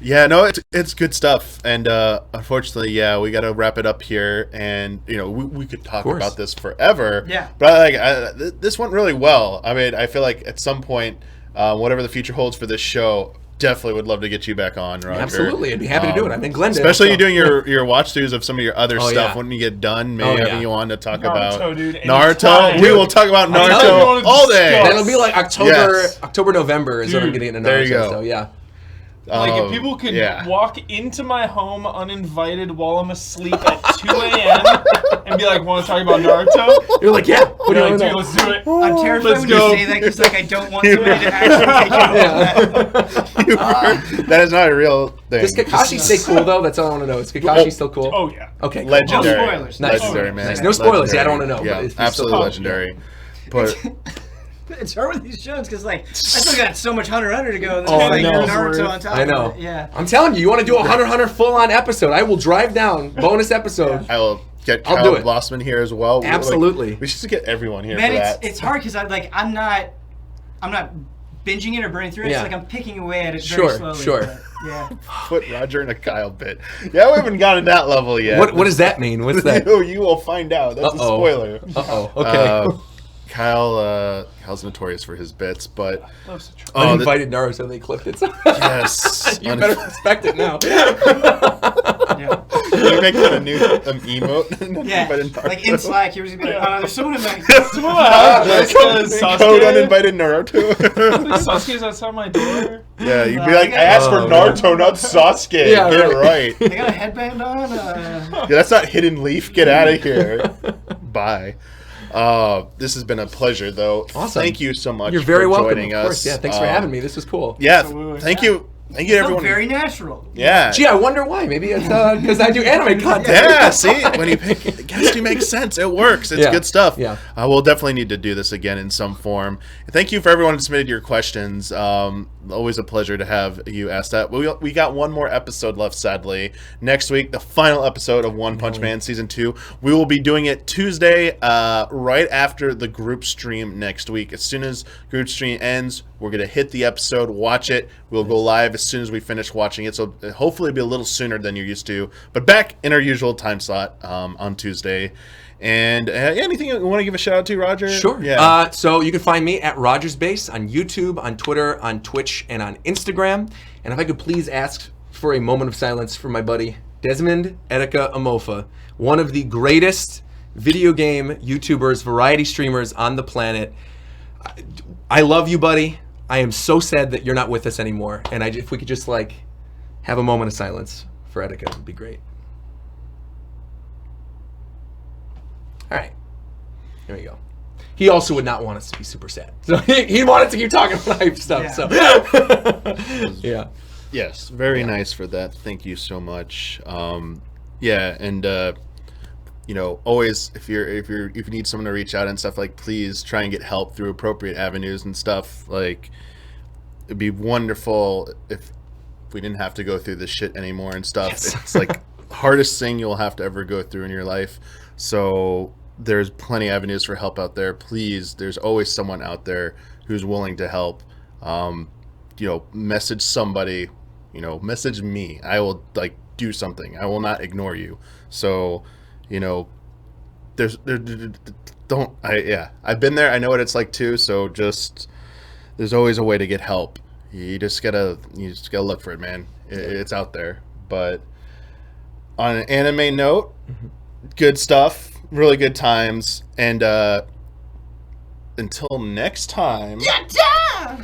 yeah, no, it's good stuff. And unfortunately, we got to wrap it up here. And we could talk about this forever. Yeah. But this went really well. I mean, I feel like at some point, whatever the future holds for this show. Definitely would love to get you back on, Roger. Absolutely, I'd be happy to do it. I think Glenn did. Especially you doing your watch throughs of some of your other stuff. yeah. When you get done, maybe having you on to talk about dude, Naruto. anytime. We will talk about telling you, Naruto all day. That'll be like Yes. October, November is when I'm getting into Naruto. there you go. So yeah. Like if people could yeah. walk into my home uninvited while I'm asleep at 2 a.m. and be like, "Want to talk about Naruto?" You're like, yeah. What do you Like, want to dude, know? let's do it. I'm terrified Let's when go. you say that because like I don't want somebody to actually take it off. That is not a real thing. Does Kakashi stay cool though? That's all I want to know. Is Kakashi still cool? Oh yeah. Okay. Cool. Legendary. No spoilers. Nice. Legendary, man. Nice. No spoilers. Legendary. Yeah, I don't want to know. Yeah, but it's absolutely still legendary. But It's hard with these shows because like I still got so much Hunter x Hunter to go. And then Oh, like, I know. Naruto on top. I know. Of it. Yeah. I'm telling you, you want to do a Hunter x Hunter full-on episode? I will drive down bonus episode. I will get I'll Kyle do it. Blossman here as well. Absolutely. We should just get everyone here Man, for that. it's hard because I'm not binging it or burning through it. Yeah. It's like I'm picking away at it very Sure, slowly. sure. but- Yeah. Put Roger in a Kyle pit. Yeah, we haven't gotten that level yet. What does that mean? What's that? You will find out. That's a spoiler. Okay. Kyle's notorious for his bits, but Uninvited Naruto, and they clipped it. yes, You better respect it now. Yeah. you make that a new emote. Yeah. Uninvited Like in Slack, he was gonna be like, there's someone in my Code uninvited Naruto. Sasuke's outside my door. Yeah, you'd be like, I asked for Naruto, not Sasuke. Yeah, Get it right. I got a headband on. Yeah, that's not Hidden Leaf. Get out of here. Bye. This has been a pleasure, though. Awesome. Thank you so much. You're very for welcome. joining Of course. us. Yeah, thanks for having me. This was cool. Yeah, Absolutely. thank you. Thank you, everyone. Very natural. Yeah. Gee, I wonder why. Maybe it's because I do anime content. Yeah, see, when you pick, it actually makes sense. It works. It's good stuff. Yeah. We'll definitely need to do this again in some form. Thank you for everyone who submitted your questions. Always a pleasure to have you ask that. We got one more episode left, sadly. Next week, the final episode of One Punch Man Season 2. We will be doing it Tuesday, right after the group stream next week. As soon as group stream ends, we're going to hit the episode, watch it. We'll go live as soon as we finish watching it. So hopefully it'll be a little sooner than you're used to. But back in our usual time slot on Tuesday. And anything you want to give a shout out to, Roger? Sure. Yeah. So you can find me at RogersBase on YouTube, on Twitter, on Twitch, and on Instagram. And if I could please ask for a moment of silence for my buddy Desmond Etika Amofa, one of the greatest video game YouTubers, variety streamers on the planet. I love you, buddy. I am so sad that you're not with us anymore. And if we could just have a moment of silence for Etika, it would be great. All right. Here we go. He also would not want us to be super sad. So he wanted to keep talking about hype stuff. Yeah. So yeah. Yes, very nice for that. Thank you so much. Yeah, and always if you need someone to reach out and stuff, please try and get help through appropriate avenues and stuff. It'd be wonderful if we didn't have to go through this shit anymore and stuff. Yes. It's hardest thing you'll have to ever go through in your life. So there's plenty of avenues for help out there. Please, there's always someone out there who's willing to help. Message somebody, message me. I will do something. I will not ignore you. So, I've been there. I know what it's like too. So there's always a way to get help. You just gotta look for it, man. It's out there. But on an anime note, good stuff, really good times, and until next time. Yeah.